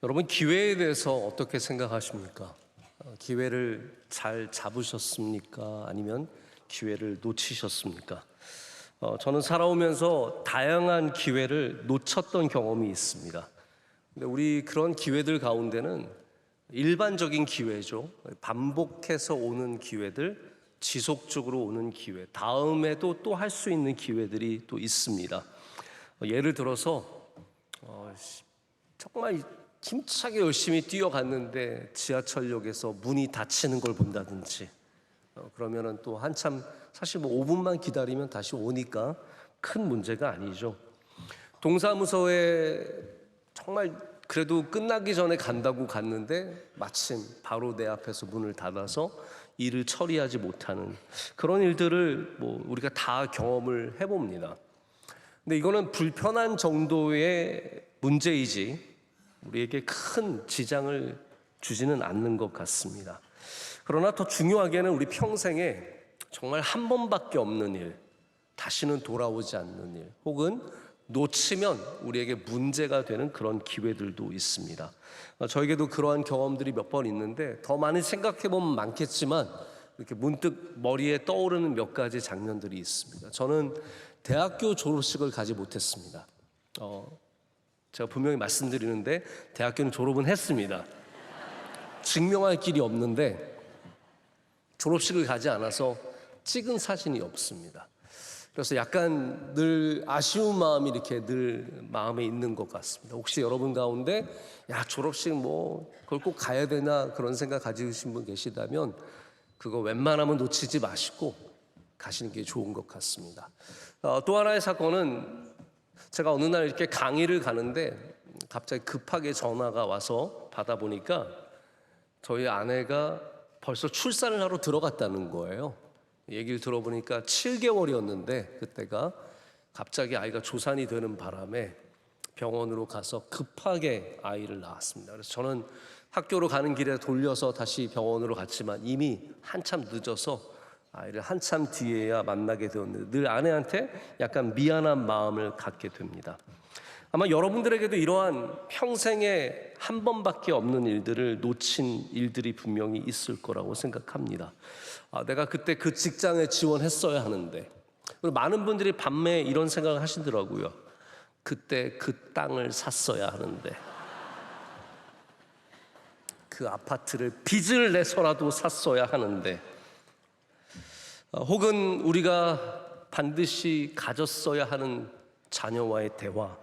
여러분, 기회에 대해서 어떻게 생각하십니까? 기회를 잘 잡으셨습니까? 아니면 기회를 놓치셨습니까? 저는 살아오면서 다양한 기회를 놓쳤던 경험이 있습니다. 근데 우리 그런 기회들 가운데는 일반적인 기회죠. 반복해서 오는 기회들, 지속적으로 오는 기회, 다음에도 또 할 수 있는 기회들이 또 있습니다. 예를 들어서 정말 힘차게 열심히 뛰어갔는데 지하철역에서 문이 닫히는 걸 본다든지, 그러면은 또 한참, 사실 5분만 기다리면 다시 오니까 큰 문제가 아니죠. 동사무소에 정말 그래도 끝나기 전에 간다고 갔는데 마침 바로 내 앞에서 문을 닫아서 일을 처리하지 못하는 그런 일들을 우리가 다 경험을 해봅니다. 근데 이거는 불편한 정도의 문제이지 우리에게 큰 지장을 주지는 않는 것 같습니다. 그러나 더 중요하게는 우리 평생에 정말 한 번밖에 없는 일, 다시는 돌아오지 않는 일, 혹은 놓치면 우리에게 문제가 되는 그런 기회들도 있습니다. 저에게도 그러한 경험들이 몇 번 있는데 더 많이 생각해보면 많겠지만 이렇게 문득 머리에 떠오르는 몇 가지 장면들이 있습니다. 저는 대학교 졸업식을 가지 못했습니다. 제가 분명히 말씀드리는데 대학교는 졸업은 했습니다. 증명할 길이 없는데 졸업식을 가지 않아서 찍은 사진이 없습니다. 그래서 약간 늘 아쉬운 마음이 이렇게 늘 마음에 있는 것 같습니다. 혹시 여러분 가운데 졸업식 그걸 꼭 가야 되나 그런 생각 가지신 분 계시다면 그거 웬만하면 놓치지 마시고 가시는 게 좋은 것 같습니다. 또 하나의 사건은 제가 어느 날 이렇게 강의를 가는데 갑자기 급하게 전화가 와서 받아보니까 저희 아내가 벌써 출산을 하러 들어갔다는 거예요. 얘기를 들어보니까 7개월이었는데 그때가 갑자기 아이가 조산이 되는 바람에 병원으로 가서 급하게 아이를 낳았습니다. 그래서 저는 학교로 가는 길에 돌려서 다시 병원으로 갔지만 이미 한참 늦어서 아이를 한참 뒤에야 만나게 되었는데 늘 아내한테 약간 미안한 마음을 갖게 됩니다. 아마 여러분들에게도 이러한 평생에 한 번밖에 없는 일들을 놓친 일들이 분명히 있을 거라고 생각합니다. 내가 그때 그 직장에 지원했어야 하는데, 그리고 많은 분들이 밤에 이런 생각을 하시더라고요. 그때 그 땅을 샀어야 하는데, 그 아파트를 빚을 내서라도 샀어야 하는데, 혹은 우리가 반드시 가졌어야 하는 자녀와의 대화,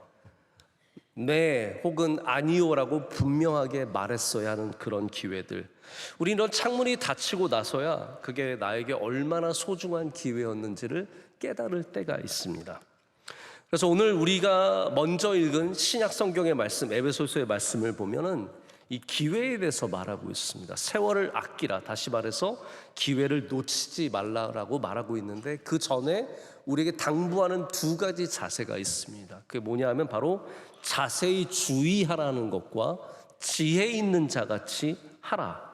네 혹은 아니요라고 분명하게 말했어야 하는 그런 기회들, 우리 이런 창문이 닫히고 나서야 그게 나에게 얼마나 소중한 기회였는지를 깨달을 때가 있습니다. 그래서 오늘 우리가 먼저 읽은 신약 성경의 말씀, 에베소서의 말씀을 보면은 이 기회에 대해서 말하고 있습니다. 세월을 아끼라, 다시 말해서 기회를 놓치지 말라라고 말하고 있는데 그 전에 우리에게 당부하는 두 가지 자세가 있습니다. 그게 뭐냐 하면 바로 자세히 주의하라는 것과 지혜 있는 자같이 하라.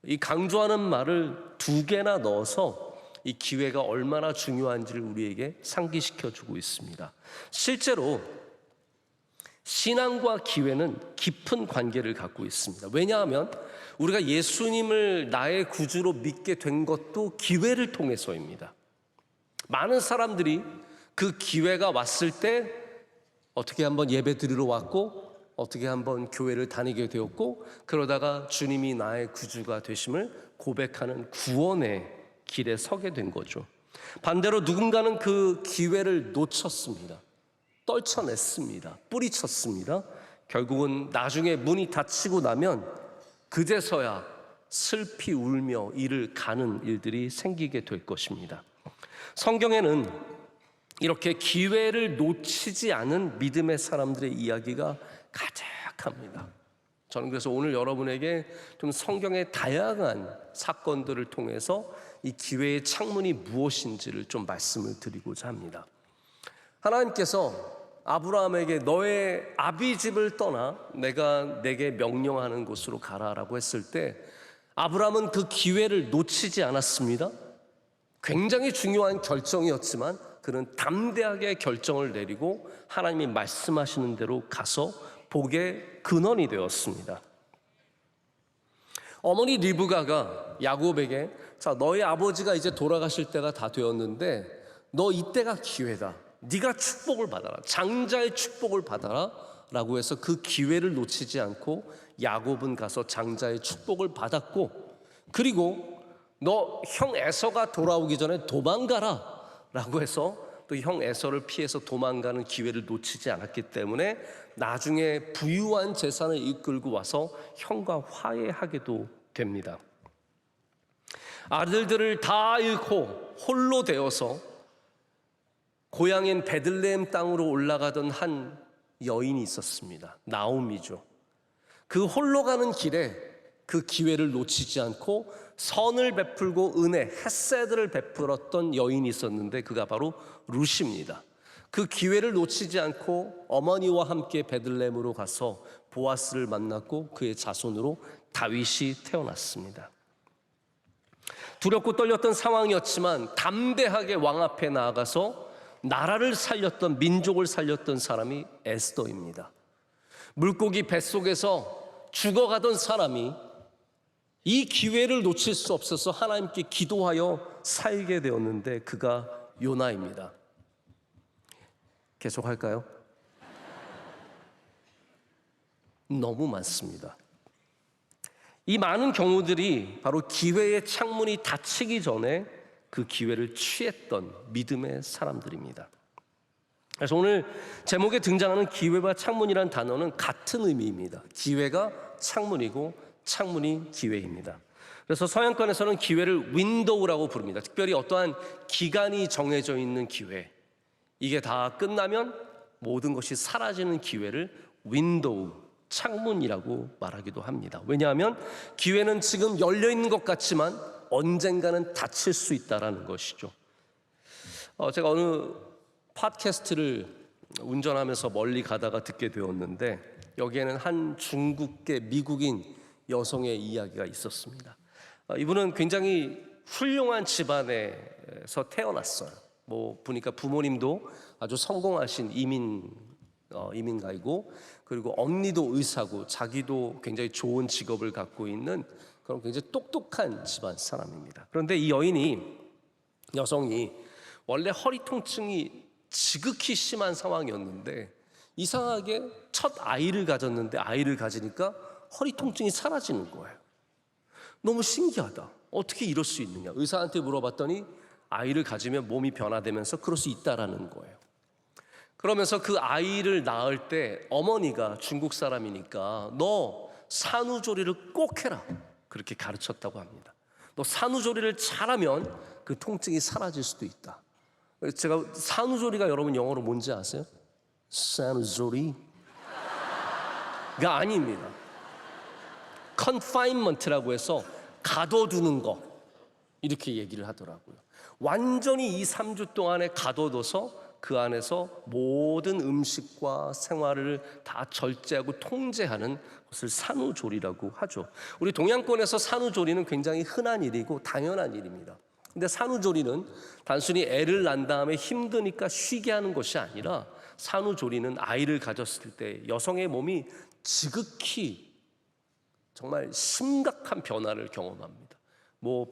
이 강조하는 말을 두 개나 넣어서 이 기회가 얼마나 중요한지를 우리에게 상기시켜주고 있습니다. 실제로 신앙과 기회는 깊은 관계를 갖고 있습니다. 왜냐하면 우리가 예수님을 나의 구주로 믿게 된 것도 기회를 통해서입니다. 많은 사람들이 그 기회가 왔을 때 어떻게 한번 예배 드리러 왔고 어떻게 한번 교회를 다니게 되었고 그러다가 주님이 나의 구주가 되심을 고백하는 구원의 길에 서게 된 거죠. 반대로 누군가는 그 기회를 놓쳤습니다. 떨쳐냈습니다. 뿌리쳤습니다. 결국은 나중에 문이 닫히고 나면 그제서야 슬피 울며 이를 가는 일들이 생기게 될 것입니다. 성경에는 이렇게 기회를 놓치지 않은 믿음의 사람들의 이야기가 가득합니다. 저는 그래서 오늘 여러분에게 좀 성경의 다양한 사건들을 통해서 이 기회의 창문이 무엇인지를 좀 말씀을 드리고자 합니다. 하나님께서 아브라함에게 너의 아비집을 떠나 내가 내게 명령하는 곳으로 가라라고 했을 때 아브라함은 그 기회를 놓치지 않았습니다. 굉장히 중요한 결정이었지만 그는 담대하게 결정을 내리고 하나님이 말씀하시는 대로 가서 복의 근원이 되었습니다. 어머니 리브가가 야곱에게 자, 너희 아버지가 이제 돌아가실 때가 다 되었는데 너 이때가 기회다. 네가 축복을 받아라. 장자의 축복을 받아라 라고 해서 그 기회를 놓치지 않고 야곱은 가서 장자의 축복을 받았고, 그리고 너 형 에서가 돌아오기 전에 도망가라 라고 해서 또 형 에서를 피해서 도망가는 기회를 놓치지 않았기 때문에 나중에 부유한 재산을 이끌고 와서 형과 화해하게도 됩니다. 아들들을 다 잃고 홀로 되어서 고향인 베들레헴 땅으로 올라가던 한 여인이 있었습니다. 나오미죠. 그 홀로 가는 길에 그 기회를 놓치지 않고 선을 베풀고 은혜, 헤세드를 베풀었던 여인이 있었는데 그가 바로 룻입니다. 그 기회를 놓치지 않고 어머니와 함께 베들레헴으로 가서 보아스를 만났고 그의 자손으로 다윗이 태어났습니다. 두렵고 떨렸던 상황이었지만 담대하게 왕 앞에 나아가서 나라를 살렸던, 민족을 살렸던 사람이 에스더입니다. 물고기 뱃속에서 죽어가던 사람이 이 기회를 놓칠 수 없어서 하나님께 기도하여 살게 되었는데 그가 요나입니다. 계속할까요? 너무 많습니다. 이 많은 경우들이 바로 기회의 창문이 닫히기 전에 그 기회를 취했던 믿음의 사람들입니다. 그래서 오늘 제목에 등장하는 기회와 창문이란 단어는 같은 의미입니다. 기회가 창문이고 창문이 기회입니다. 그래서 서양권에서는 기회를 윈도우라고 부릅니다. 특별히 어떠한 기간이 정해져 있는 기회, 이게 다 끝나면 모든 것이 사라지는 기회를 윈도우, 창문이라고 말하기도 합니다. 왜냐하면 기회는 지금 열려있는 것 같지만 언젠가는 닫힐 수 있다는 것이죠. 제가 어느 팟캐스트를 운전하면서 멀리 가다가 듣게 되었는데 여기에는 한 중국계 미국인 여성의 이야기가 있었습니다. 이분은 굉장히 훌륭한 집안에서 태어났어요. 보니까 부모님도 아주 성공하신 이민가이고, 그리고 언니도 의사고 자기도 굉장히 좋은 직업을 갖고 있는 그런 굉장히 똑똑한 집안 사람입니다. 그런데 이 여성이 원래 허리 통증이 지극히 심한 상황이었는데 이상하게 첫 아이를 가졌는데 아이를 가지니까 허리 통증이 사라지는 거예요. 너무 신기하다. 어떻게 이럴 수 있느냐. 의사한테 물어봤더니 아이를 가지면 몸이 변화되면서 그럴 수 있다라는 거예요. 그러면서 그 아이를 낳을 때 어머니가 중국 사람이니까 너 산후조리를 꼭 해라 그렇게 가르쳤다고 합니다. 너 산후조리를 잘하면 그 통증이 사라질 수도 있다. 제가 산후조리가 여러분 영어로 뭔지 아세요? 산후조리가 아닙니다. confinement라고 해서 가둬두는 거 이렇게 얘기를 하더라고요. 완전히 2-3주 동안에 가둬둬서 그 안에서 모든 음식과 생활을 다 절제하고 통제하는 것을 산후조리라고 하죠. 우리 동양권에서 산후조리는 굉장히 흔한 일이고 당연한 일입니다. 근데 산후조리는 단순히 애를 낳은 다음에 힘드니까 쉬게 하는 것이 아니라 산후조리는 아이를 가졌을 때 여성의 몸이 지극히 정말 심각한 변화를 경험합니다.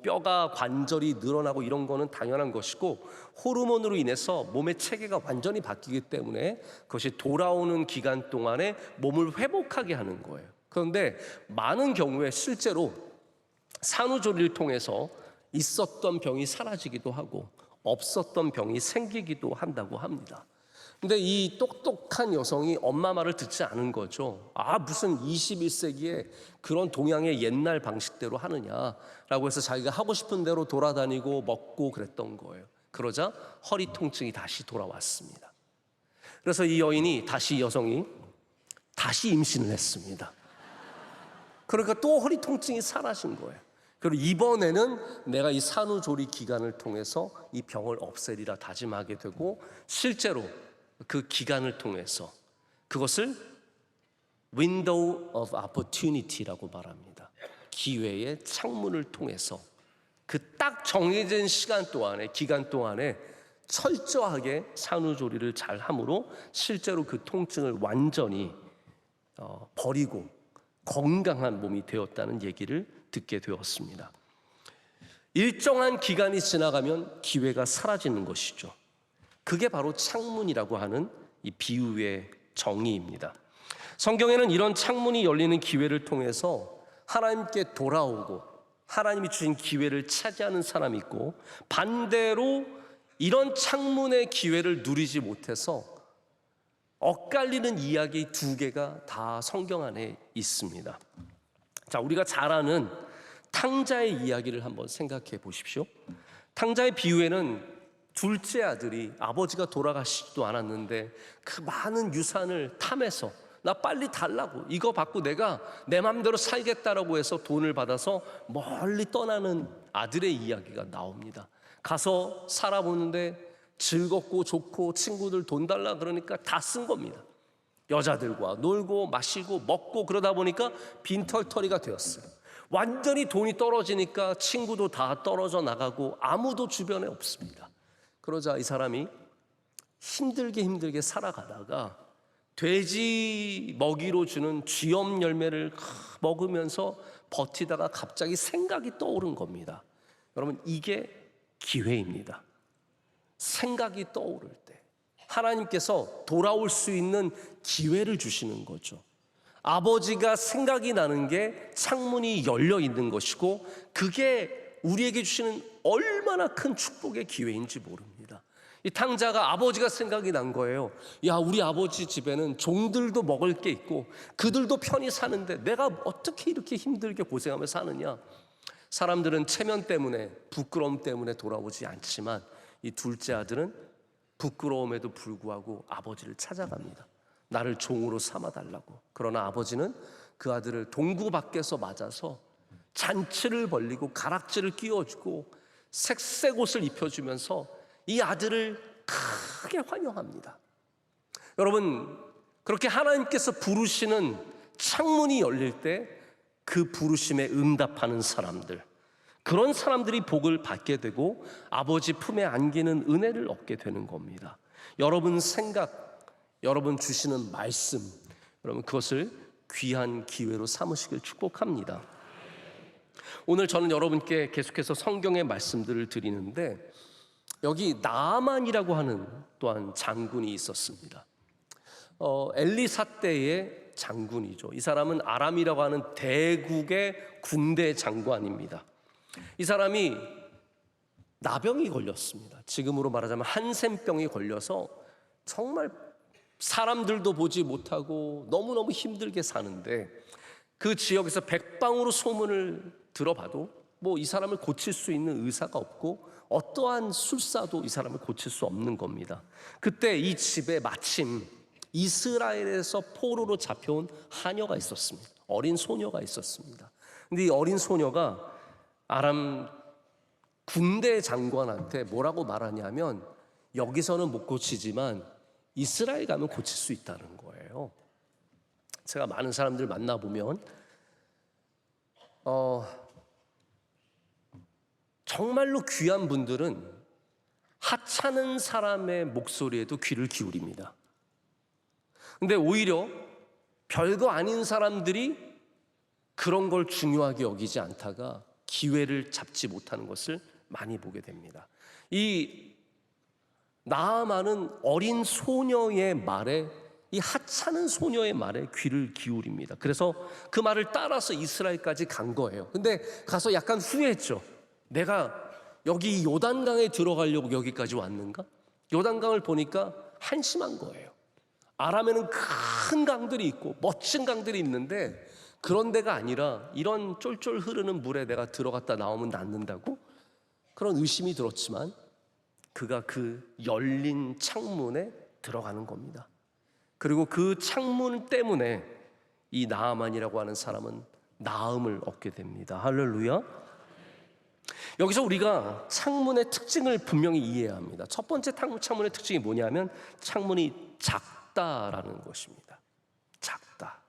뼈가 관절이 늘어나고 이런 거는 당연한 것이고 호르몬으로 인해서 몸의 체계가 완전히 바뀌기 때문에 그것이 돌아오는 기간 동안에 몸을 회복하게 하는 거예요. 그런데 많은 경우에 실제로 산후조리를 통해서 있었던 병이 사라지기도 하고 없었던 병이 생기기도 한다고 합니다. 근데 이 똑똑한 여성이 엄마 말을 듣지 않은 거죠. 무슨 21세기에 그런 동양의 옛날 방식대로 하느냐라고 해서 자기가 하고 싶은 대로 돌아다니고 먹고 그랬던 거예요. 그러자 허리 통증이 다시 돌아왔습니다. 그래서 이 여성이 다시 임신을 했습니다. 그러니까 또 허리 통증이 사라진 거예요. 그리고 이번에는 내가 이 산후조리 기간을 통해서 이 병을 없애리라 다짐하게 되고 실제로 그 기간을 통해서 그것을 Window of Opportunity라고 말합니다. 기회의 창문을 통해서 그 딱 정해진 기간 동안에 철저하게 산후조리를 잘 함으로 실제로 그 통증을 완전히 버리고 건강한 몸이 되었다는 얘기를 듣게 되었습니다. 일정한 기간이 지나가면 기회가 사라지는 것이죠. 그게 바로 창문이라고 하는 이 비유의 정의입니다. 성경에는 이런 창문이 열리는 기회를 통해서 하나님께 돌아오고 하나님이 주신 기회를 차지하는 사람이 있고, 반대로 이런 창문의 기회를 누리지 못해서 엇갈리는 이야기 두 개가 다 성경 안에 있습니다. 자, 우리가 잘 아는 탕자의 이야기를 한번 생각해 보십시오. 탕자의 비유에는 둘째 아들이 아버지가 돌아가시지도 않았는데 그 많은 유산을 탐해서 나 빨리 달라고, 이거 받고 내가 내 마음대로 살겠다라고 해서 돈을 받아서 멀리 떠나는 아들의 이야기가 나옵니다. 가서 살아보는데 즐겁고 좋고 친구들 돈 달라 그러니까 다 쓴 겁니다. 여자들과 놀고 마시고 먹고 그러다 보니까 빈털터리가 되었어요. 완전히 돈이 떨어지니까 친구도 다 떨어져 나가고 아무도 주변에 없습니다. 그러자 이 사람이 힘들게 살아가다가 돼지 먹이로 주는 쥐엄 열매를 먹으면서 버티다가 갑자기 생각이 떠오른 겁니다. 여러분, 이게 기회입니다. 생각이 떠오를 때 하나님께서 돌아올 수 있는 기회를 주시는 거죠. 아버지가 생각이 나는 게 창문이 열려 있는 것이고, 그게 우리에게 주시는 얼마나 큰 축복의 기회인지 모릅니다. 이 탕자가 아버지가 생각이 난 거예요. 야, 우리 아버지 집에는 종들도 먹을 게 있고 그들도 편히 사는데 내가 어떻게 이렇게 힘들게 고생하며 사느냐. 사람들은 체면 때문에, 부끄러움 때문에 돌아오지 않지만 이 둘째 아들은 부끄러움에도 불구하고 아버지를 찾아갑니다. 나를 종으로 삼아달라고. 그러나 아버지는 그 아들을 동구 밖에서 맞아서 잔치를 벌리고 가락지를 끼워주고 색색 옷을 입혀주면서 이 아들을 크게 환영합니다. 여러분, 그렇게 하나님께서 부르시는 창문이 열릴 때 그 부르심에 응답하는 사람들, 그런 사람들이 복을 받게 되고 아버지 품에 안기는 은혜를 얻게 되는 겁니다. 여러분 생각, 여러분 주시는 말씀, 여러분 그것을 귀한 기회로 삼으시길 축복합니다. 오늘 저는 여러분께 계속해서 성경의 말씀들을 드리는데, 여기 나아만이라고 하는 또한 장군이 있었습니다. 엘리사 때의 장군이죠. 이 사람은 아람이라고 하는 대국의 군대 장관입니다. 이 사람이 나병이 걸렸습니다. 지금으로 말하자면 한센병이 걸려서 정말 사람들도 보지 못하고 너무너무 힘들게 사는데, 그 지역에서 백방으로 소문을 들어봐도 뭐 이 사람을 고칠 수 있는 의사가 없고 어떠한 술사도 이 사람을 고칠 수 없는 겁니다. 그때 이 집에 마침 이스라엘에서 포로로 잡혀온 하녀가 있었습니다. 어린 소녀가 있었습니다. 근데 이 어린 소녀가 아람 군대 장관한테 뭐라고 말하냐면, 여기서는 못 고치지만 이스라엘 가면 고칠 수 있다는 거예요. 제가 많은 사람들 만나보면 정말로 귀한 분들은 하찮은 사람의 목소리에도 귀를 기울입니다. 근데 오히려 별거 아닌 사람들이 그런 걸 중요하게 여기지 않다가 기회를 잡지 못하는 것을 많이 보게 됩니다. 이 나아만은 어린 소녀의 말에, 이 하찮은 소녀의 말에 귀를 기울입니다. 그래서 그 말을 따라서 이스라엘까지 간 거예요. 근데 가서 약간 후회했죠. 내가 여기 요단강에 들어가려고 여기까지 왔는가? 요단강을 보니까 한심한 거예요. 아람에는 큰 강들이 있고 멋진 강들이 있는데 그런 데가 아니라 이런 쫄쫄 흐르는 물에 내가 들어갔다 나오면 낫는다고? 그런 의심이 들었지만 그가 그 열린 창문에 들어가는 겁니다. 그리고 그 창문 때문에 이 나아만이라고 하는 사람은 나음을 얻게 됩니다. 할렐루야. 여기서 우리가 창문의 특징을 분명히 이해해야 합니다. 첫 번째 창문의 특징이 뭐냐면 창문이 작다라는 것입니다. 작다.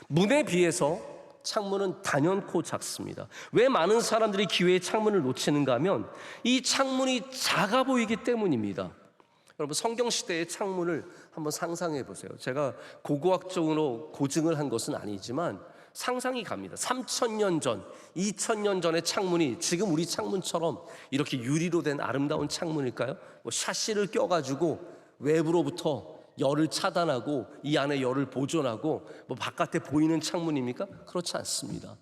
문에 비해서 창문은 단연코 작습니다. 왜 많은 사람들이 기회의 창문을 놓치는가 하면 이 창문이 작아 보이기 때문입니다. 여러분, 성경 시대의 창문을 한번 상상해 보세요. 제가 고고학적으로 고증을 한 것은 아니지만 상상이 갑니다. 3,000년 전, 2,000년 전의 창문이 지금 우리 창문처럼 이렇게 유리로 된 아름다운 창문일까요? 뭐 샤시를 껴가지고 외부로부터 열을 차단하고 이 안에 열을 보존하고 뭐 바깥에 보이는 창문입니까? 그렇지 않습니다.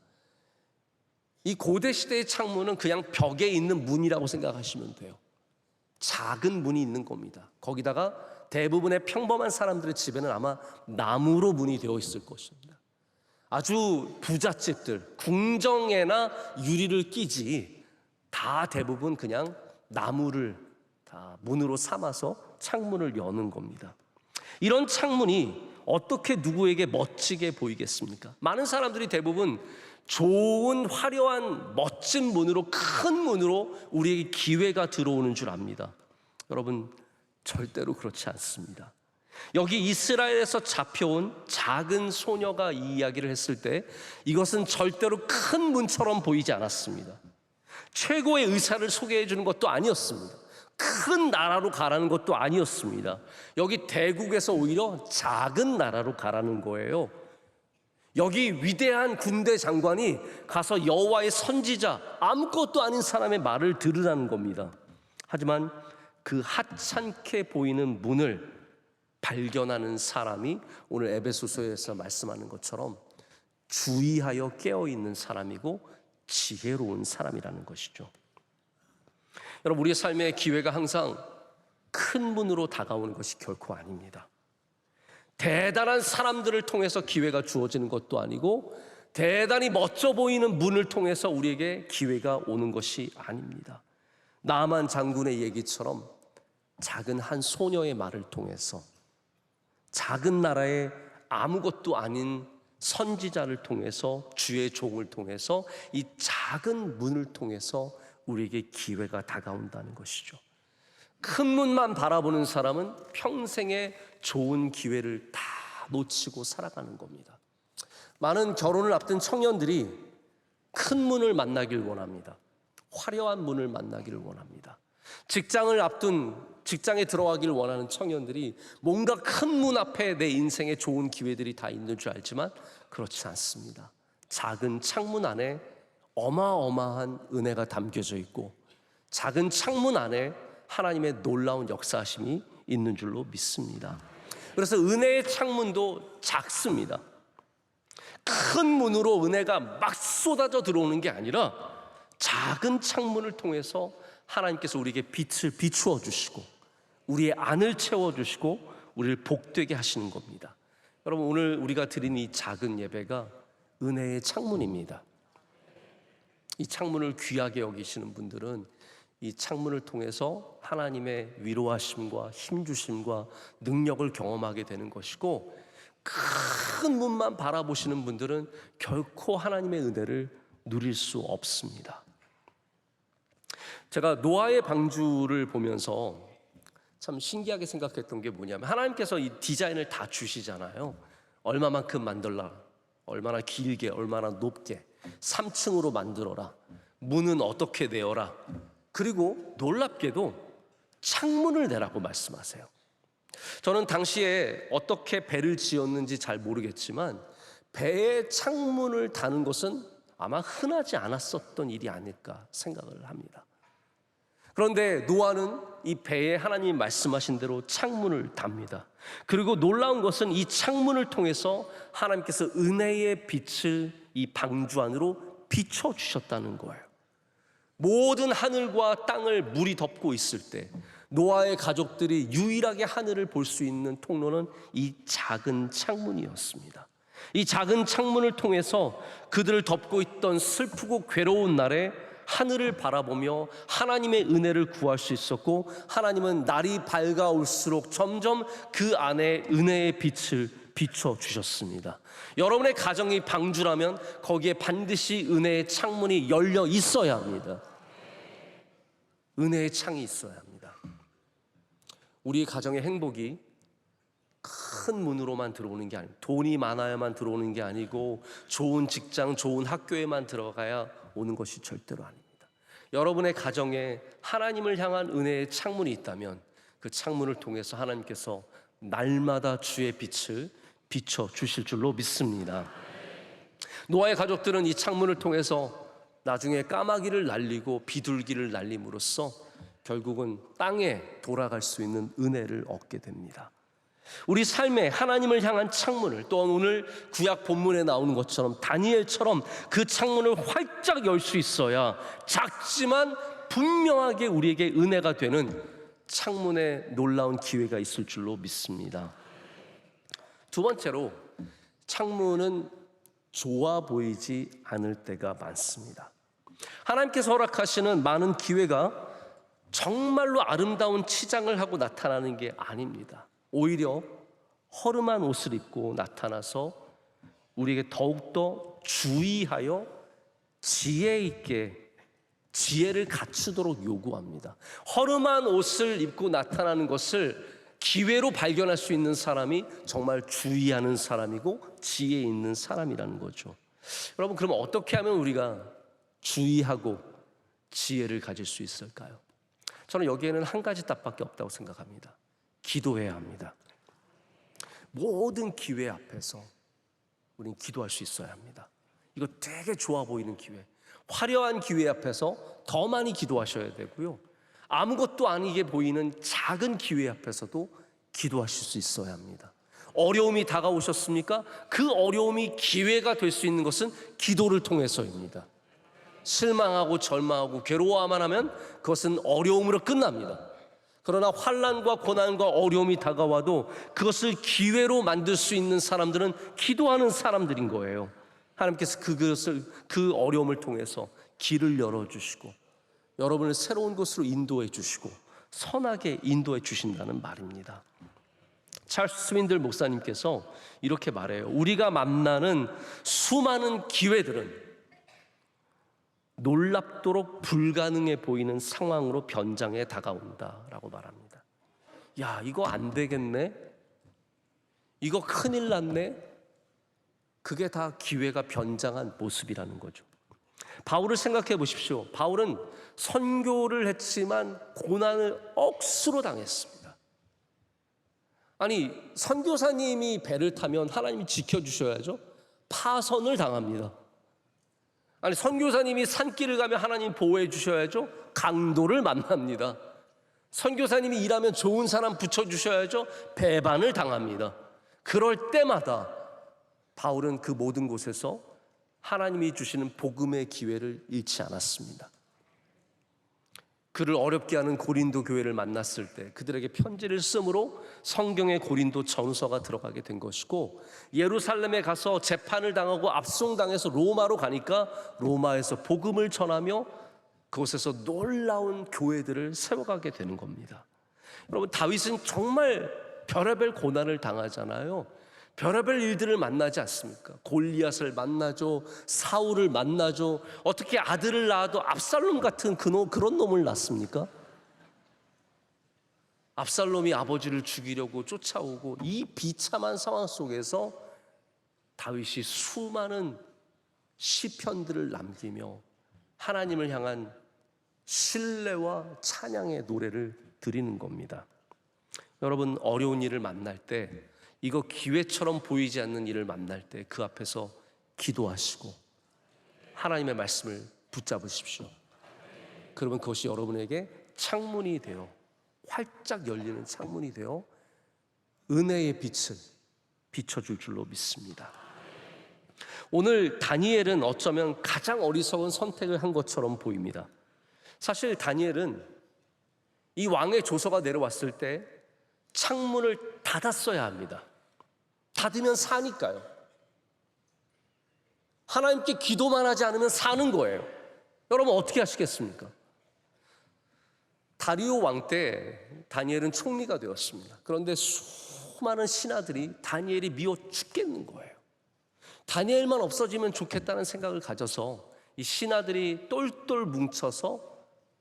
이 고대 시대의 창문은 그냥 벽에 있는 문이라고 생각하시면 돼요. 작은 문이 있는 겁니다. 거기다가 대부분의 평범한 사람들의 집에는 아마 나무로 문이 되어 있을 것입니다. 아주 부잣집들, 궁정에나 유리를 끼지 다 대부분 그냥 나무를 다 문으로 삼아서 창문을 여는 겁니다. 이런 창문이 어떻게 누구에게 멋지게 보이겠습니까? 많은 사람들이 대부분 좋은 화려한 멋진 문으로, 큰 문으로 우리에게 기회가 들어오는 줄 압니다. 여러분, 절대로 그렇지 않습니다. 여기 이스라엘에서 잡혀온 작은 소녀가 이 이야기를 했을 때 이것은 절대로 큰 문처럼 보이지 않았습니다. 최고의 의사를 소개해 주는 것도 아니었습니다. 큰 나라로 가라는 것도 아니었습니다. 여기 대국에서 오히려 작은 나라로 가라는 거예요. 여기 위대한 군대 장관이 가서 여호와의 선지자, 아무것도 아닌 사람의 말을 들으라는 겁니다. 하지만 그 하찮게 보이는 문을 발견하는 사람이 오늘 에베소서에서 말씀하는 것처럼 주의하여 깨어있는 사람이고 지혜로운 사람이라는 것이죠. 여러분, 우리의 삶의 기회가 항상 큰 문으로 다가오는 것이 결코 아닙니다. 대단한 사람들을 통해서 기회가 주어지는 것도 아니고 대단히 멋져 보이는 문을 통해서 우리에게 기회가 오는 것이 아닙니다. 나만 장군의 얘기처럼 작은 한 소녀의 말을 통해서, 작은 나라의 아무것도 아닌 선지자를 통해서, 주의 종을 통해서, 이 작은 문을 통해서 우리에게 기회가 다가온다는 것이죠. 큰 문만 바라보는 사람은 평생에 좋은 기회를 다 놓치고 살아가는 겁니다. 많은 결혼을 앞둔 청년들이 큰 문을 만나길 원합니다. 화려한 문을 만나기를 원합니다. 직장에 들어가길 원하는 청년들이 뭔가 큰 문 앞에 내 인생에 좋은 기회들이 다 있는 줄 알지만 그렇지 않습니다. 작은 창문 안에 어마어마한 은혜가 담겨져 있고 작은 창문 안에 하나님의 놀라운 역사하심이 있는 줄로 믿습니다. 그래서 은혜의 창문도 작습니다. 큰 문으로 은혜가 막 쏟아져 들어오는 게 아니라 작은 창문을 통해서 하나님께서 우리에게 빛을 비추어 주시고 우리의 안을 채워주시고 우리를 복되게 하시는 겁니다. 여러분, 오늘 우리가 드린 이 작은 예배가 은혜의 창문입니다. 이 창문을 귀하게 여기시는 분들은 이 창문을 통해서 하나님의 위로하심과 힘주심과 능력을 경험하게 되는 것이고, 큰 문만 바라보시는 분들은 결코 하나님의 은혜를 누릴 수 없습니다. 제가 노아의 방주를 보면서 참 신기하게 생각했던 게 뭐냐면, 하나님께서 이 디자인을 다 주시잖아요. 얼마만큼 만들라, 얼마나 길게, 얼마나 높게, 3층으로 만들어라, 문은 어떻게 내어라, 그리고 놀랍게도 창문을 내라고 말씀하세요. 저는 당시에 어떻게 배를 지었는지 잘 모르겠지만 배에 창문을 다는 것은 아마 흔하지 않았었던 일이 아닐까 생각을 합니다. 그런데 노아는 이 배에 하나님이 말씀하신 대로 창문을 답니다. 그리고 놀라운 것은 이 창문을 통해서 하나님께서 은혜의 빛을 이 방주 안으로 비춰주셨다는 거예요. 모든 하늘과 땅을 물이 덮고 있을 때 노아의 가족들이 유일하게 하늘을 볼 수 있는 통로는 이 작은 창문이었습니다. 이 작은 창문을 통해서 그들을 덮고 있던 슬프고 괴로운 날에 하늘을 바라보며 하나님의 은혜를 구할 수 있었고, 하나님은 날이 밝아올수록 점점 그 안에 은혜의 빛을 비춰주셨습니다. 여러분의 가정이 방주라면 거기에 반드시 은혜의 창문이 열려 있어야 합니다. 은혜의 창이 있어야 합니다. 우리 가정의 행복이 큰 문으로만 들어오는 게 아니고, 돈이 많아야만 들어오는 게 아니고, 좋은 직장, 좋은 학교에만 들어가야 오는 것이 절대로 아닙니다. 여러분의 가정에 하나님을 향한 은혜의 창문이 있다면 그 창문을 통해서 하나님께서 날마다 주의 빛을 비춰 주실 줄로 믿습니다. 노아의 가족들은 이 창문을 통해서 나중에 까마귀를 날리고 비둘기를 날림으로써 결국은 땅에 돌아갈 수 있는 은혜를 얻게 됩니다. 우리 삶에 하나님을 향한 창문을, 또한 오늘 구약 본문에 나오는 것처럼 다니엘처럼 그 창문을 활짝 열 수 있어야 작지만 분명하게 우리에게 은혜가 되는 창문에 놀라운 기회가 있을 줄로 믿습니다. 두 번째로, 창문은 좋아 보이지 않을 때가 많습니다. 하나님께서 허락하시는 많은 기회가 정말로 아름다운 치장을 하고 나타나는 게 아닙니다. 오히려 허름한 옷을 입고 나타나서 우리에게 더욱더 주의하여 지혜 있게 지혜를 갖추도록 요구합니다. 허름한 옷을 입고 나타나는 것을 기회로 발견할 수 있는 사람이 정말 주의하는 사람이고 지혜 있는 사람이라는 거죠. 여러분, 그러면 어떻게 하면 우리가 주의하고 지혜를 가질 수 있을까요? 저는 여기에는 한 가지 답밖에 없다고 생각합니다. 기도해야 합니다. 모든 기회 앞에서 우리는 기도할 수 있어야 합니다. 이거 되게 좋아 보이는 기회, 화려한 기회 앞에서 더 많이 기도하셔야 되고요, 아무것도 아니게 보이는 작은 기회 앞에서도 기도하실 수 있어야 합니다. 어려움이 다가오셨습니까? 그 어려움이 기회가 될 수 있는 것은 기도를 통해서입니다. 실망하고 절망하고 괴로워만 하면 그것은 어려움으로 끝납니다. 그러나 환난과 고난과 어려움이 다가와도 그것을 기회로 만들 수 있는 사람들은 기도하는 사람들인 거예요. 하나님께서 그 어려움을 통해서 길을 열어주시고 여러분을 새로운 곳으로 인도해 주시고 선하게 인도해 주신다는 말입니다. 찰스 스윈들 목사님께서 이렇게 말해요. 우리가 만나는 수많은 기회들은 놀랍도록 불가능해 보이는 상황으로 변장해 다가온다라고 말합니다. 야, 이거 안 되겠네? 이거 큰일 났네? 그게 다 기회가 변장한 모습이라는 거죠. 바울을 생각해 보십시오. 바울은 선교를 했지만 고난을 억수로 당했습니다. 아니, 선교사님이 배를 타면 하나님이 지켜주셔야죠. 파선을 당합니다. 아니, 선교사님이 산길을 가면 하나님 보호해 주셔야죠. 강도를 만납니다. 선교사님이 일하면 좋은 사람 붙여주셔야죠. 배반을 당합니다. 그럴 때마다 바울은 그 모든 곳에서 하나님이 주시는 복음의 기회를 잃지 않았습니다. 그를 어렵게 하는 고린도 교회를 만났을 때 그들에게 편지를 쓰므로 성경의 고린도 전서가 들어가게 된 것이고, 예루살렘에 가서 재판을 당하고 압송당해서 로마로 가니까 로마에서 복음을 전하며 그곳에서 놀라운 교회들을 세워가게 되는 겁니다. 여러분, 다윗은 정말 별의별 고난을 당하잖아요. 별의별 일들을 만나지 않습니까? 골리앗을 만나죠. 사울을 만나죠. 어떻게 아들을 낳아도 압살롬 같은 그런 놈을 낳습니까? 압살롬이 아버지를 죽이려고 쫓아오고, 이 비참한 상황 속에서 다윗이 수많은 시편들을 남기며 하나님을 향한 신뢰와 찬양의 노래를 드리는 겁니다. 여러분, 어려운 일을 만날 때, 이거 기회처럼 보이지 않는 일을 만날 때 그 앞에서 기도하시고 하나님의 말씀을 붙잡으십시오. 그러면 그것이 여러분에게 창문이 되어, 활짝 열리는 창문이 되어 은혜의 빛을 비춰줄 줄로 믿습니다. 오늘 다니엘은 어쩌면 가장 어리석은 선택을 한 것처럼 보입니다. 사실 다니엘은 이 왕의 조서가 내려왔을 때 창문을 닫았어야 합니다. 닫으면 사니까요. 하나님께 기도만 하지 않으면 사는 거예요. 여러분, 어떻게 하시겠습니까? 다리오 왕 때 다니엘은 총리가 되었습니다. 그런데 수많은 신하들이 다니엘이 미워 죽겠는 거예요. 다니엘만 없어지면 좋겠다는 생각을 가져서 이 신하들이 똘똘 뭉쳐서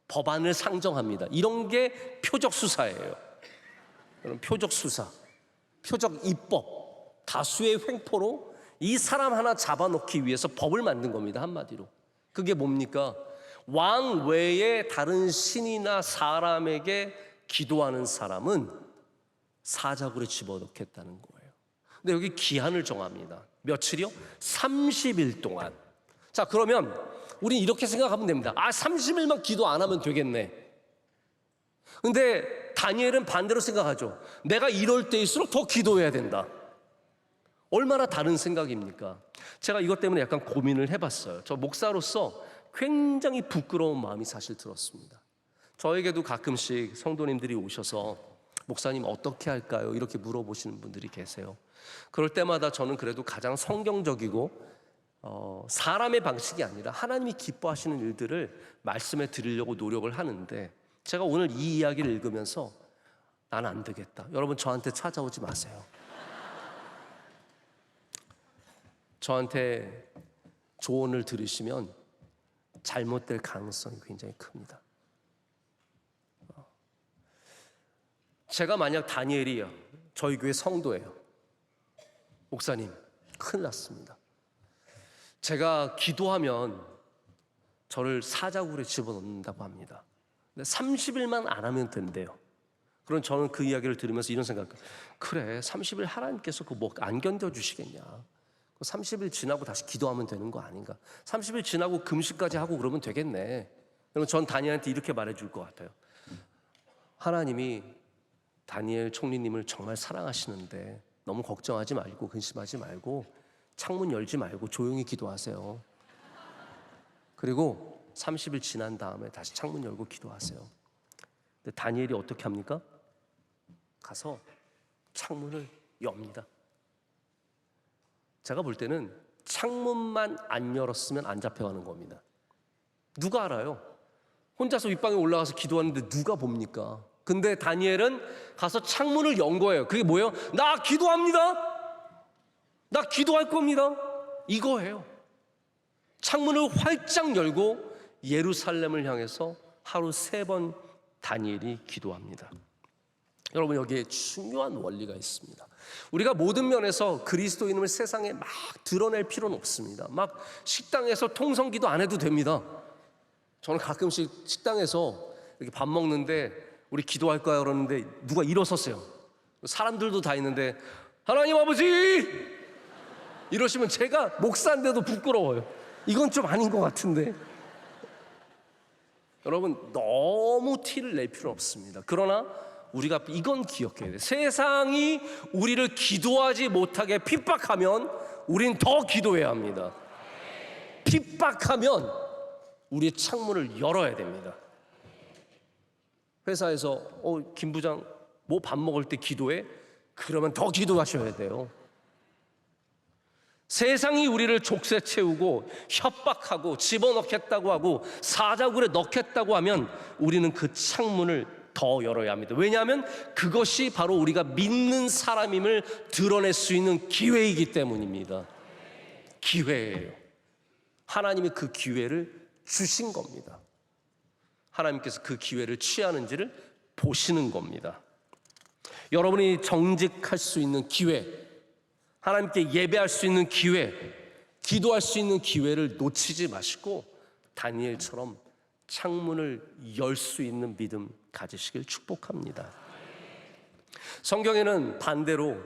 법안을 상정합니다. 이런 게 표적 수사예요. 표적 수사, 표적 입법, 다수의 횡포로 이 사람 하나 잡아놓기 위해서 법을 만든 겁니다. 한마디로 그게 뭡니까? 왕 외에 다른 신이나 사람에게 기도하는 사람은 사자굴에 집어넣겠다는 거예요. 근데 여기 기한을 정합니다. 며칠이요? 30일 동안. 자, 그러면 우린 이렇게 생각하면 됩니다. 30일만 기도 안 하면 되겠네. 근데 다니엘은 반대로 생각하죠. 내가 이럴 때일수록 더 기도해야 된다. 얼마나 다른 생각입니까? 제가 이것 때문에 약간 고민을 해봤어요. 저 목사로서 굉장히 부끄러운 마음이 사실 들었습니다. 저에게도 가끔씩 성도님들이 오셔서 목사님 어떻게 할까요? 이렇게 물어보시는 분들이 계세요. 그럴 때마다 저는 그래도 가장 성경적이고 사람의 방식이 아니라 하나님이 기뻐하시는 일들을 말씀해 드리려고 노력을 하는데, 제가 오늘 이 이야기를 읽으면서 나는 안 되겠다. 여러분, 저한테 찾아오지 마세요. 저한테 조언을 들으시면 잘못될 가능성이 굉장히 큽니다. 제가 만약 다니엘이요, 저희 교회 성도예요. 목사님, 큰일 났습니다. 제가 기도하면 저를 사자굴에 집어넣는다고 합니다. 근데 30일만 안 하면 된대요. 그럼 저는 그 이야기를 들으면서 이런 생각, 그래 30일 하나님께서 그거 뭐 안 견뎌주시겠냐, 30일 지나고 다시 기도하면 되는 거 아닌가, 30일 지나고 금식까지 하고 그러면 되겠네. 그럼 전 다니엘한테 이렇게 말해줄 것 같아요. 하나님이 다니엘 총리님을 정말 사랑하시는데 너무 걱정하지 말고 근심하지 말고 창문 열지 말고 조용히 기도하세요. 그리고 30일 지난 다음에 다시 창문 열고 기도하세요. 근데 다니엘이 어떻게 합니까? 가서 창문을 엽니다. 제가 볼 때는 창문만 안 열었으면 안 잡혀가는 겁니다. 누가 알아요? 혼자서 윗방에 올라가서 기도하는데 누가 봅니까? 근데 다니엘은 가서 창문을 연 거예요. 그게 뭐예요? 나 기도합니다. 나 기도할 겁니다. 이거예요. 창문을 활짝 열고 예루살렘을 향해서 하루 3번 다니엘이 기도합니다. 여러분, 여기에 중요한 원리가 있습니다. 우리가 모든 면에서 그리스도인임을 세상에 막 드러낼 필요는 없습니다. 막 식당에서 통성기도 안 해도 됩니다. 저는 가끔씩 식당에서 이렇게 밥 먹는데 우리 기도할까요? 그러는데 누가 일어섰어요. 사람들도 다 있는데 하나님 아버지 이러시면 제가 목사인데도 부끄러워요. 이건 좀 아닌 것 같은데. 여러분, 너무 티를 낼 필요 없습니다. 그러나 우리가 이건 기억해야 돼요. 세상이 우리를 기도하지 못하게 핍박하면 우린 더 기도해야 합니다. 핍박하면 우리의 창문을 열어야 됩니다. 회사에서 김 부장 뭐 밥 먹을 때 기도해? 그러면 더 기도하셔야 돼요. 세상이 우리를 족쇄 채우고 협박하고 집어넣겠다고 하고 사자굴에 넣겠다고 하면 우리는 그 창문을 더 열어야 합니다. 왜냐하면 그것이 바로 우리가 믿는 사람임을 드러낼 수 있는 기회이기 때문입니다. 기회예요. 하나님이 그 기회를 주신 겁니다. 하나님께서 그 기회를 취하는지를 보시는 겁니다. 여러분이 정직할 수 있는 기회, 하나님께 예배할 수 있는 기회, 기도할 수 있는 기회를 놓치지 마시고 다니엘처럼 창문을 열 수 있는 믿음 가지시길 축복합니다. 성경에는 반대로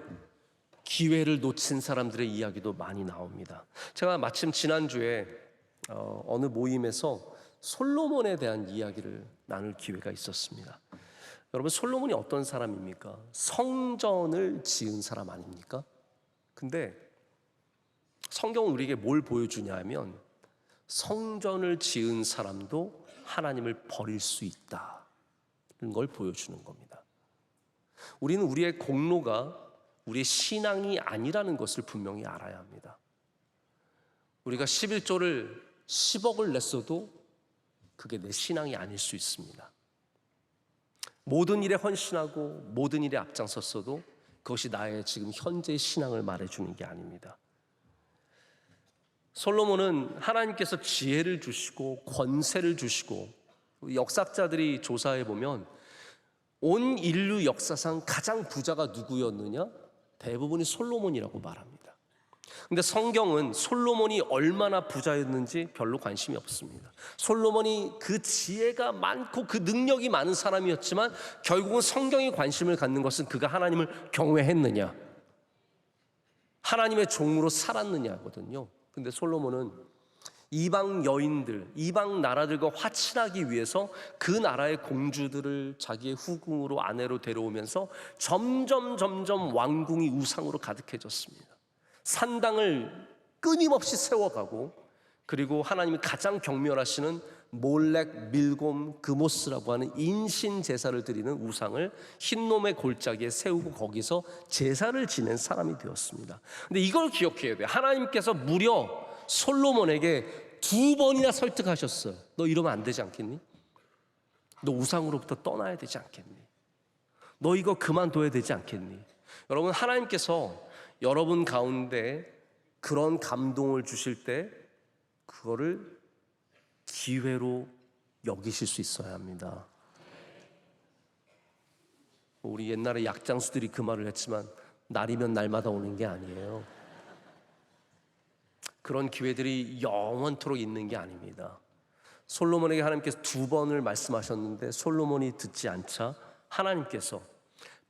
기회를 놓친 사람들의 이야기도 많이 나옵니다. 제가 마침 지난주에 어느 모임에서 솔로몬에 대한 이야기를 나눌 기회가 있었습니다. 여러분, 솔로몬이 어떤 사람입니까? 성전을 지은 사람 아닙니까? 근데 성경은 우리에게 뭘 보여주냐 하면 성전을 지은 사람도 하나님을 버릴 수 있다는 걸 보여주는 겁니다. 우리는 우리의 공로가 우리의 신앙이 아니라는 것을 분명히 알아야 합니다. 우리가 11조를 10억을 냈어도 그게 내 신앙이 아닐 수 있습니다. 모든 일에 헌신하고 모든 일에 앞장섰어도 그것이 나의 지금 현재의 신앙을 말해주는 게 아닙니다. 솔로몬은 하나님께서 지혜를 주시고 권세를 주시고, 역사학자들이 조사해 보면 온 인류 역사상 가장 부자가 누구였느냐? 대부분이 솔로몬이라고 말합니다. 근데 성경은 솔로몬이 얼마나 부자였는지 별로 관심이 없습니다. 솔로몬이 그 지혜가 많고 그 능력이 많은 사람이었지만 결국은 성경이 관심을 갖는 것은 그가 하나님을 경외했느냐, 하나님의 종으로 살았느냐거든요. 근데 솔로몬은 이방 여인들, 이방 나라들과 화친하기 위해서 그 나라의 공주들을 자기의 후궁으로 아내로 데려오면서 점점 왕궁이 우상으로 가득해졌습니다. 산당을 끊임없이 세워가고, 그리고 하나님이 가장 경멸하시는 몰렉, 밀곰, 그모스라고 하는 인신 제사를 드리는 우상을 흰놈의 골짜기에 세우고 거기서 제사를 지낸 사람이 되었습니다. 근데 이걸 기억해야 돼요. 하나님께서 무려 솔로몬에게 2번이나 설득하셨어요. 너 이러면 안 되지 않겠니? 너 우상으로부터 떠나야 되지 않겠니? 너 이거 그만둬야 되지 않겠니? 여러분, 하나님께서 여러분 가운데 그런 감동을 주실 때 그거를 기회로 여기실 수 있어야 합니다. 우리 옛날에 약장수들이 그 말을 했지만 날이면 날마다 오는 게 아니에요. 그런 기회들이 영원토록 있는 게 아닙니다. 솔로몬에게 하나님께서 2번을 말씀하셨는데 솔로몬이 듣지 않자 하나님께서,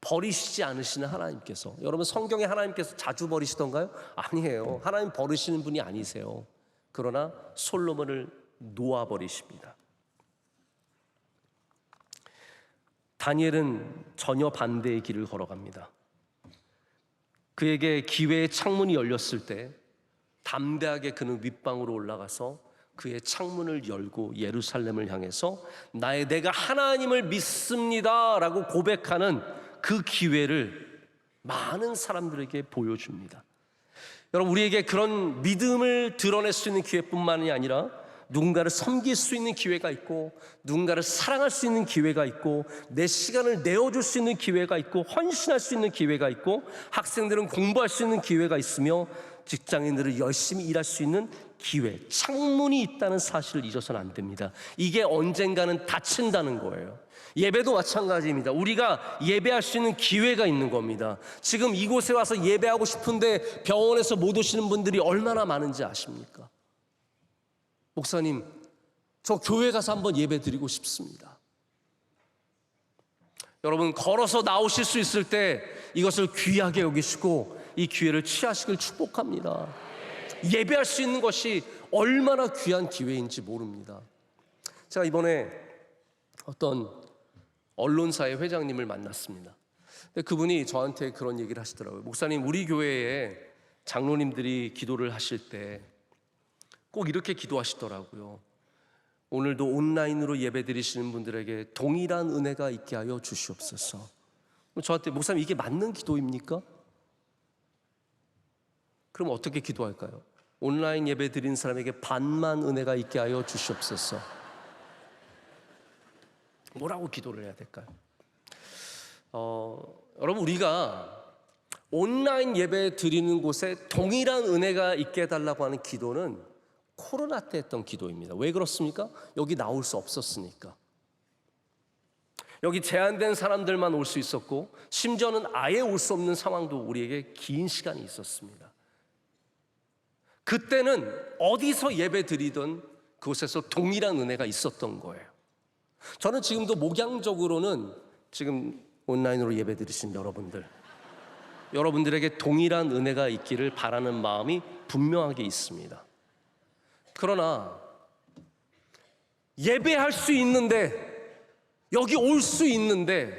버리시지 않으시는 하나님께서, 여러분 성경에 하나님께서 자주 버리시던가요? 아니에요. 하나님 버리시는 분이 아니세요. 그러나 솔로몬을 놓아버리십니다. 다니엘은 전혀 반대의 길을 걸어갑니다. 그에게 기회의 창문이 열렸을 때 담대하게 그는 윗방으로 올라가서 그의 창문을 열고 예루살렘을 향해서 내가 하나님을 믿습니다 라고 고백하는 그 기회를 많은 사람들에게 보여줍니다. 여러분, 우리에게 그런 믿음을 드러낼 수 있는 기회뿐만이 아니라 누군가를 섬길 수 있는 기회가 있고, 누군가를 사랑할 수 있는 기회가 있고, 내 시간을 내어줄 수 있는 기회가 있고, 헌신할 수 있는 기회가 있고, 학생들은 공부할 수 있는 기회가 있으며, 직장인들은 열심히 일할 수 있는 기회, 창문이 있다는 사실을 잊어서는 안 됩니다. 이게 언젠가는 닫힌다는 거예요. 예배도 마찬가지입니다. 우리가 예배할 수 있는 기회가 있는 겁니다. 지금 이곳에 와서 예배하고 싶은데 병원에서 못 오시는 분들이 얼마나 많은지 아십니까? 목사님, 저 교회 가서 한번 예배 드리고 싶습니다. 여러분, 걸어서 나오실 수 있을 때 이것을 귀하게 여기시고 이 기회를 취하시길 축복합니다. 예배할 수 있는 것이 얼마나 귀한 기회인지 모릅니다. 제가 이번에 어떤 언론사의 회장님을 만났습니다. 근데 그분이 저한테 그런 얘기를 하시더라고요. 목사님, 우리 교회에 장로님들이 기도를 하실 때 꼭 이렇게 기도하시더라고요. 오늘도 온라인으로 예배드리시는 분들에게 동일한 은혜가 있게 하여 주시옵소서. 저한테, 목사님, 이게 맞는 기도입니까? 그럼 어떻게 기도할까요? 온라인 예배 드리는 사람에게 반만 은혜가 있게 하여 주시옵소서. 뭐라고 기도를 해야 될까요? 여러분, 우리가 온라인 예배 드리는 곳에 동일한 은혜가 있게 해달라고 하는 기도는 코로나 때 했던 기도입니다. 왜 그렇습니까? 여기 나올 수 없었으니까. 여기 제한된 사람들만 올 수 있었고, 심지어는 아예 올 수 없는 상황도 우리에게 긴 시간이 있었습니다. 그때는 어디서 예배 드리든 그곳에서 동일한 은혜가 있었던 거예요. 저는 지금도 목양적으로는 지금 온라인으로 예배 드리신 여러분들에게 동일한 은혜가 있기를 바라는 마음이 분명하게 있습니다. 그러나 예배할 수 있는데, 여기 올 수 있는데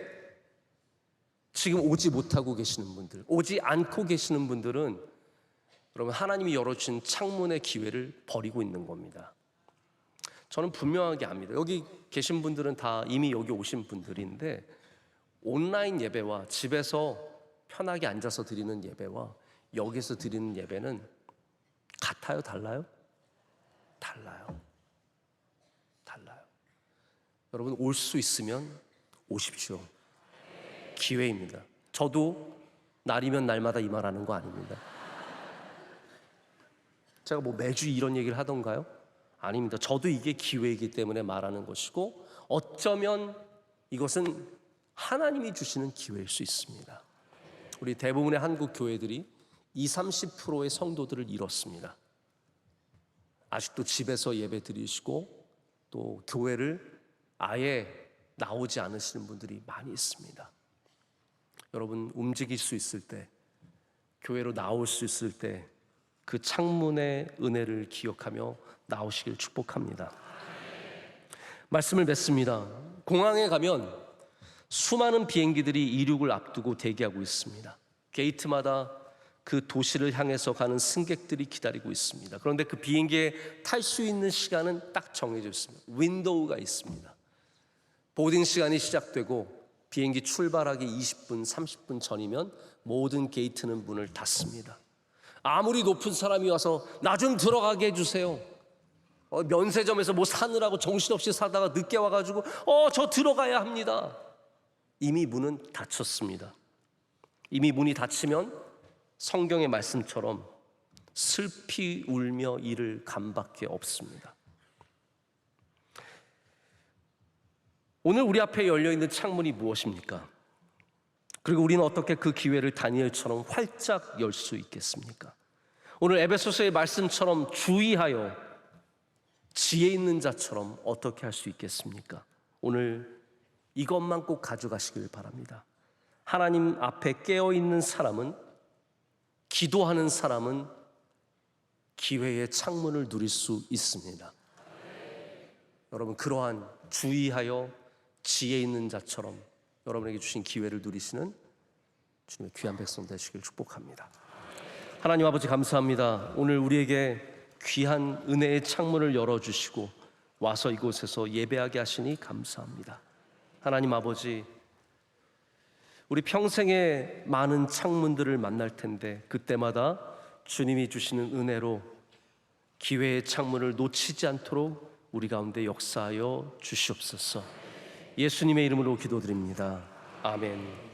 지금 오지 못하고 계시는 분들, 오지 않고 계시는 분들은 여러분, 하나님이 열어주신 창문의 기회를 버리고 있는 겁니다. 저는 분명하게 압니다. 여기 계신 분들은 다 이미 여기 오신 분들인데, 온라인 예배와 집에서 편하게 앉아서 드리는 예배와 여기서 드리는 예배는 같아요? 달라요? 달라요. 여러분, 올 수 있으면 오십시오. 기회입니다. 저도 날이면 날마다 이 말하는 거 아닙니다. 제가 뭐 매주 이런 얘기를 하던가요? 아닙니다. 저도 이게 기회이기 때문에 말하는 것이고, 어쩌면 이것은 하나님이 주시는 기회일 수 있습니다. 우리 대부분의 한국 교회들이 30%의 성도들을 잃었습니다. 아직도 집에서 예배 드리시고 또 교회를 아예 나오지 않으시는 분들이 많이 있습니다. 여러분, 움직일 수 있을 때, 교회로 나올 수 있을 때 그 창문의 은혜를 기억하며 나오시길 축복합니다. 말씀을 맺습니다. 공항에 가면 수많은 비행기들이 이륙을 앞두고 대기하고 있습니다. 게이트마다 그 도시를 향해서 가는 승객들이 기다리고 있습니다. 그런데 그 비행기에 탈 수 있는 시간은 딱 정해져 있습니다. 윈도우가 있습니다. 보딩 시간이 시작되고 비행기 출발하기 20분, 30분 전이면 모든 게이트는 문을 닫습니다. 아무리 높은 사람이 와서 나 좀 들어가게 해주세요. 면세점에서 뭐 사느라고 정신없이 사다가 늦게 와가지고 저 들어가야 합니다. 이미 문은 닫혔습니다. 이미 문이 닫히면 성경의 말씀처럼 슬피 울며 이를 감밖에 없습니다. 오늘 우리 앞에 열려있는 창문이 무엇입니까? 그리고 우리는 어떻게 그 기회를 다니엘처럼 활짝 열 수 있겠습니까? 오늘 에베소서의 말씀처럼 주의하여 지혜 있는 자처럼 어떻게 할 수 있겠습니까? 오늘 이것만 꼭 가져가시길 바랍니다. 하나님 앞에 깨어있는 사람은, 기도하는 사람은 기회의 창문을 누릴 수 있습니다. 여러분, 그러한 주의하여 지혜 있는 자처럼 여러분에게 주신 기회를 누리시는 주님의 귀한 백성 되시길 축복합니다. 하나님 아버지, 감사합니다. 오늘 우리에게 귀한 은혜의 창문을 열어주시고 와서 이곳에서 예배하게 하시니 감사합니다. 하나님 아버지, 우리 평생에 많은 창문들을 만날 텐데 그때마다 주님이 주시는 은혜로 기회의 창문을 놓치지 않도록 우리 가운데 역사하여 주시옵소서. 예수님의 이름으로 기도드립니다. 아멘.